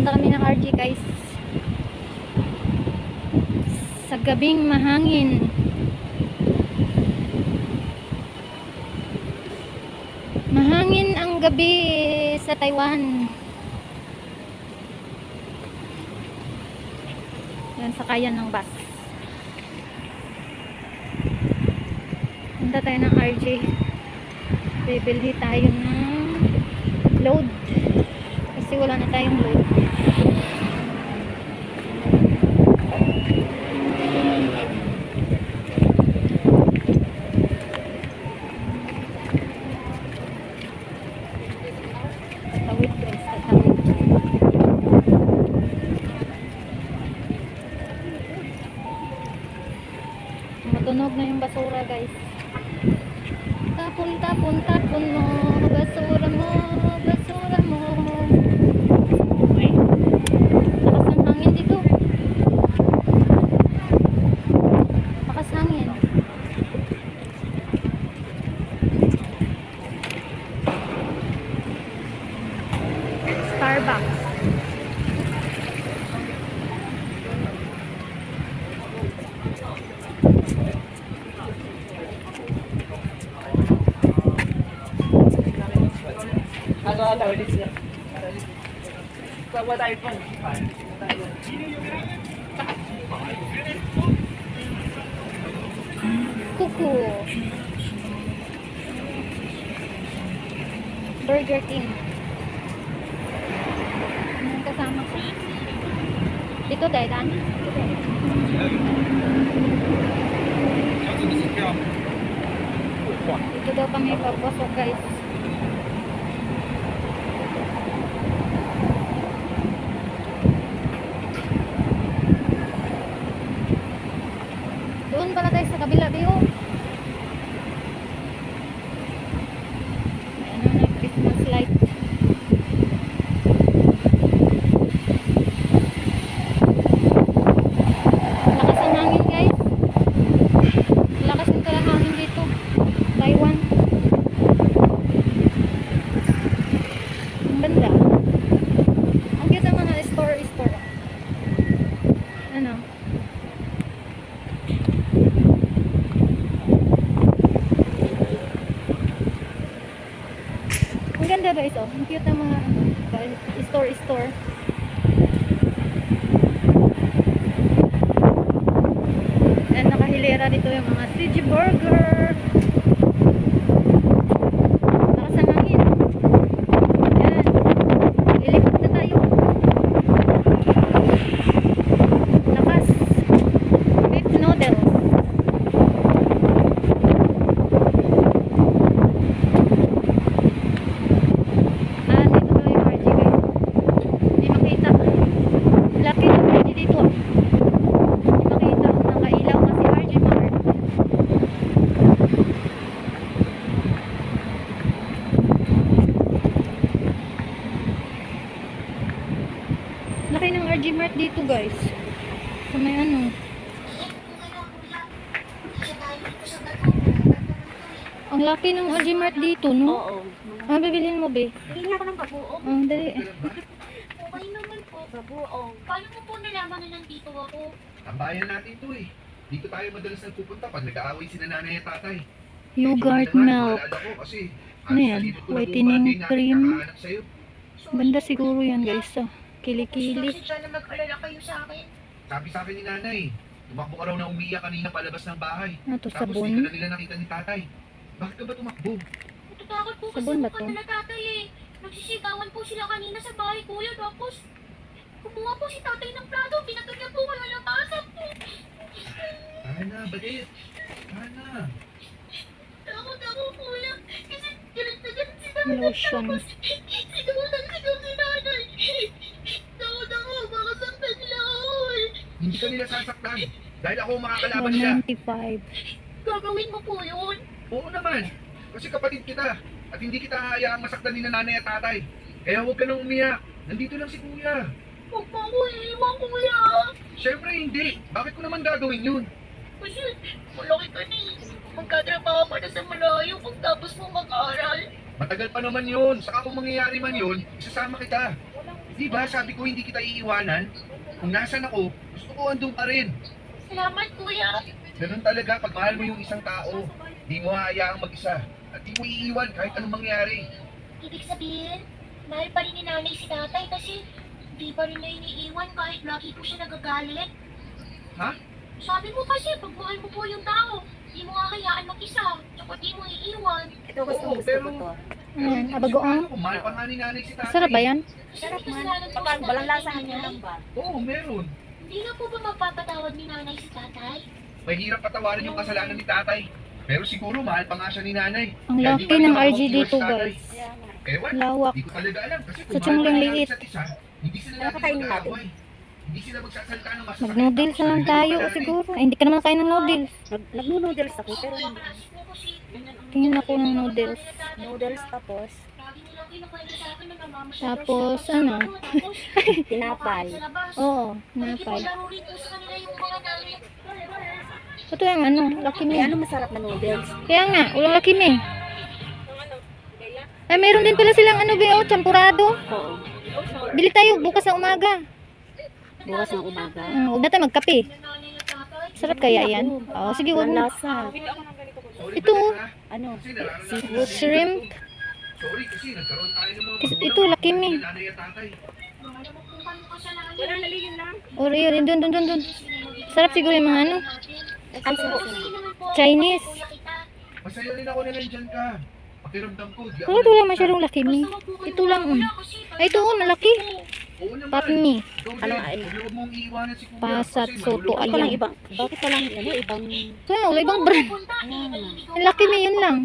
Pupunta kami ng RG guys. Sa gabing mahangin. Mahangin ang gabi sa Taiwan. Yan, sakayan ng bus. Punta tayo ng RG. Bibili tayo ng load. Kasi wala na tayong load. Tatawid guys, tatawid. Matunog na yung basura guys. Tapon, tapon, tapon mo. Basura mo, basura mo. Uy, lakas ng hangin dito. Lakas hangin. Starbucks. Kuku. Burger King. Anong kasama ko? Dito dahil Dan? Dito daw kami papasok guys. Doon pala tayo sa kabila, Bio. Ayan na, Christmas light. Lakas ang hangin, guys. Lakas yung hangin dito. Taiwan. Ang ganda. Ang cute ang mga store. Ano? Ang ganda guys, oh. Ang cute ng mga store. And nakahilera dito yung mga CG Burger. Lakas ang hangin. Ayan. Ilipot na tayo. Lakas. Beef noodles. Laki ng RG Mart dito guys. So may ano. Ang laki ng RG Mart dito, no? Oo. Ah, bibilhin mo, be. Hindi ako ng babuong. Oh, dali. Okay naman po, babuong. Paano mo po nalaman na nandito ako? Tambayan natin to eh. Dito tayo madalas nagpupunta pag nag-aaway si nanay at tatay. Yogurt milk. Ano yan? Whitening cream. Banda siguro yan guys. So, kilikili. Sana mag-alala kayo sa akin. Sabi sa akin ni nanay, tumakbo ka raw na umiyak kanina palabas ng bahay. Ano to, Tapos sabon? hindi ka na nila nakita ni tatay. Bakit ka ba tumakbo? Natatakot po kasi Sabon ba ako to? nila tatay eh. Nagsisigawan po sila kanina sa bahay kuya. Tapos, kumuha po si tatay ng plato. Pinato niya po kaya natasan po. Ana, bakit? Ana. Takot ako kuya. Kasi galit na galit si tatay. Lotion. Tapos, sigaw si nanay. Takot ako. Baka saktan nila ako eh. Hindi ka nila sasaktan. Dahil ako ang makakalaban nila. 195. Gagawin mo po yun. Oo naman. Kasi kapatid kita. At hindi kita hayaang masaktan ni nanay at tatay. Kaya huwag ka nang umiyak. Nandito lang si kuya. Huwag mo ako iiwan kuya. Siyempre hindi. Bakit ko naman gagawin yun? Kasi malaki ka na eh. Magkatrabaho ka na sa malayo pagtapos mo mag-aral. Matagal pa naman yun. Saka kung mangyayari man yun, isasama kita. Di ba sabi ko hindi kita iiwanan? Kung nasan ako, gusto ko andun pa rin. Salamat, kuya. Ganun talaga pag mahal mo yung isang tao. Di mo hahayaang mag-isa. At di mo iiwan kahit anong mangyari. Ibig sabihin, mahal pa rin ni nanay si tatay kasi di pa rin na iniiwan kahit lagi po siya nagagalit. Ha? Sabi mo kasi, pag mahal mo po yung tao, di mo nga hayaan mag-isa, tsaka di mo iiwan. Ito gusto Oo, gusto pero- ko to. Ayan, abagoong. Kung mahal pa nga ni nanay si tatay. Sarap ba yan? Sarap Kasi man. kasalanan po Kapag si walang tatay lasa kay niya nanay. lang ba? Oo, meron. Hindi na po ba magpapatawad ni nanay si tatay? Mahirap patawarin yung kasalanan ni tatay. Pero siguro mahal pa nga siya ni nanay. Ang Kaya laki di pa rin ng nakapag-iwas RGD si to, tatay. guys. Kaya nga. Ewan, Lawak. di ko talaga alam. Kasi Sa kung tiyong mahal pa nila liit. isa't isa, hindi sila lagi Nakakain natin. mag-aaway. Hindi sila magsasalita ng masakit. Mag-noodles na lang tayo siguro. Ay, hindi ka naman kain ng noodles. Nag-noodles ako pero Napakalasik mo kasi. Tingin ako ng noodles. noodles tapos Lagi nilang kinukwento sa akin na namamasyal daw Tapos, siya. ano? Tapos, tinapay. sa labas. Oo, napay. Nakikipaglaro rin po sa kanila yung mga nanay. Ito yung ano, Lucky Eh, Me. ano masarap na noodles? Kaya nga, walang Lucky Me. Ay, meron din pala silang ano, Beo, champurado. Oo. Bili tayo bukas na umaga. Bukas ng umaga. Huwag na tayo magkape. Nanay na tatay. Sarap kaya yan? Oo, sige, huwag Walang na. lasa. Sorry, Ito, Vanessa. Ano? Kasi nararamdaman Seafood. ko. Shrimp. Sorry kasi nagkaroon tayo ng mga Ito, magulang, Lucky Me. ni nanay at tatay. Alam mo kung paano kasalanan. O, yun, dun. Sarap siguro yung mga ano, Ay, sarap. Chinese. Masaya rin ako na nandyan ka. Pakiramdam ko, di ako Wala, wala masyadong Lucky Me. Ito lang, Ay, ito, malaki. Oo naman. Pat me. Ikaw din, Ano ay? huwag mong iiwanan si kuya. Pasat, kasi soto, maluloko. Bakit walang Ayan. ibang, bakit walang ano, ibang, Kaya, wala ibang brand. Lucky Me, yun lang.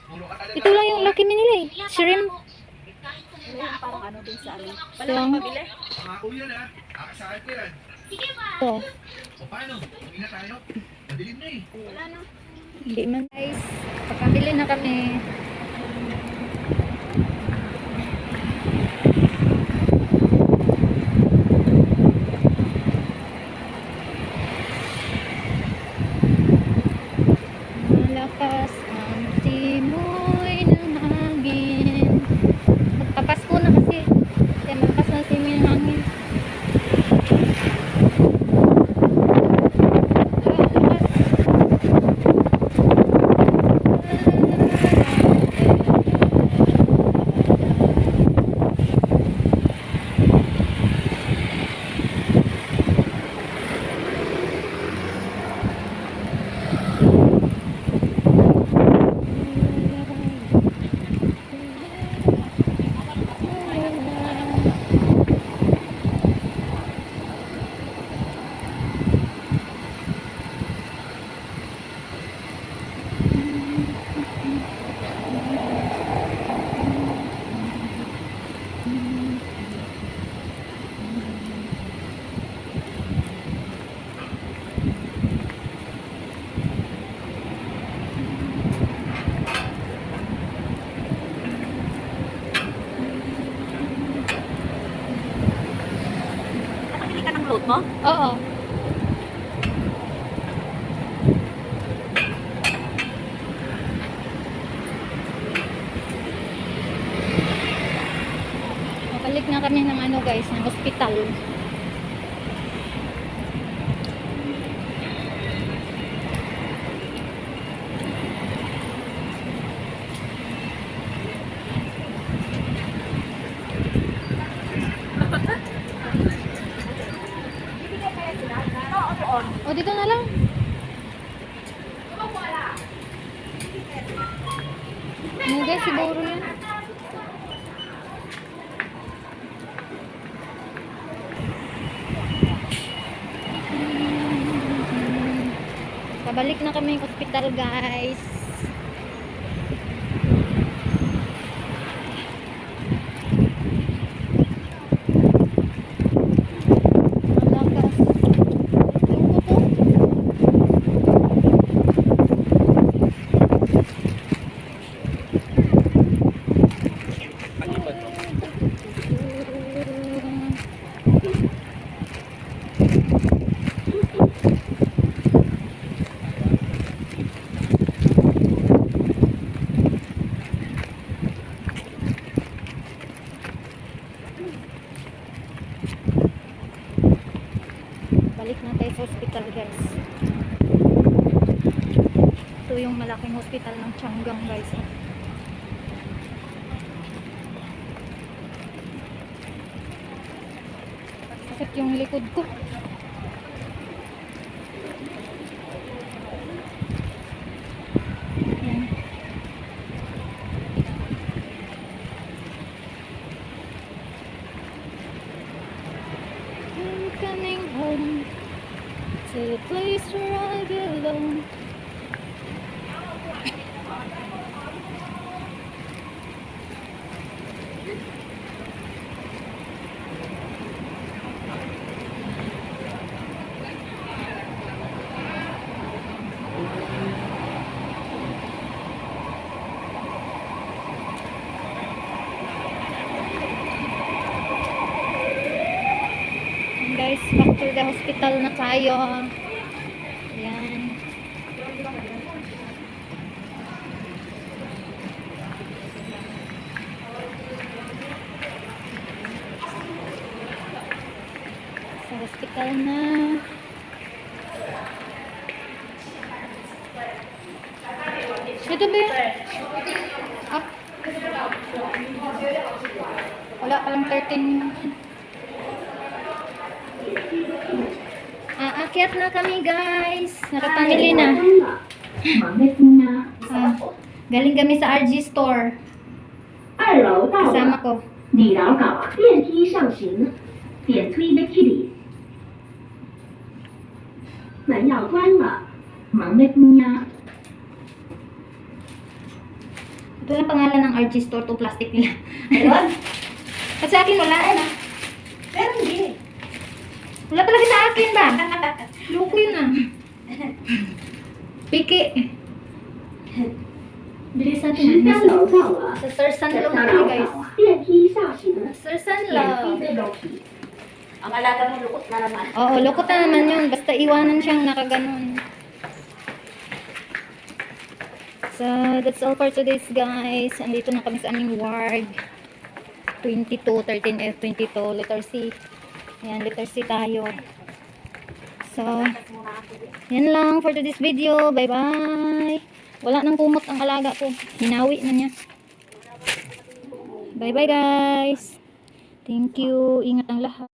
Puro ka talaga. Ito lang yung Lucky Me nila eh. Shrimp. yung parang ano din sa amin. Yung, Pangako yan ha. Akasahan ko yan. Sige ba? ito. O paano? Uwi na tayo? Madilim na eh. Wala na. Hindi man. Guys, papabili na kami. Malakas ang simoy ng hangin. Magpapasko na kasi. Kaya malakas na simoy ng hangin. Nakabili ka ng load mo? Oo. Balik na kami ng ano guys, ng hospital. O, dito na lang. Ano guys, siguro yun. Pabalik na kami ng hospital guys. Ang lakas. Yung kuto. Balik na tayo sa hospital, guys. Ito yung malaking hospital ng Tianggang, guys. Sakit yung likod ko. Yan. I'm coming home to the place where I belong. And guys, back to the hospital na tayo. Ayan. Sa hospital na. Ito ba yun? Ah. Wala palang 13. Aakyat na kami, guys. Nakapamili na. Galing kami sa RG Store. 2楼到 Kasama 了， ko. 李老港电梯上行，电梯的距离。门要关了，忙的姑娘。 Ito na pangalan ng RG Store, to plastic nila. Ayun. At sa akin wala na. Pero hindi. Wala talaga sa akin ba? Loko yun ah. Piki. Bilis natin. 13楼到了， Sa Sir Sanlo 打 na 扰 guys. 到电梯下行， Sir 电 Sanlo. 梯的楼梯。 Ang alaga mo lukot na naman. Oo, lukot na naman yun. Basta iwanan siyang nakaganon. So, that's all for today's guys. Andito na kami sa aming ward. 22, 13F, 22, letter C. Ayan, letter C tayo. So, yan lang for today's video. Bye-bye. Wala nang kumot ang alaga ko. Hinawi na niya. Bye-bye guys. Thank you. Ingat ang lahat.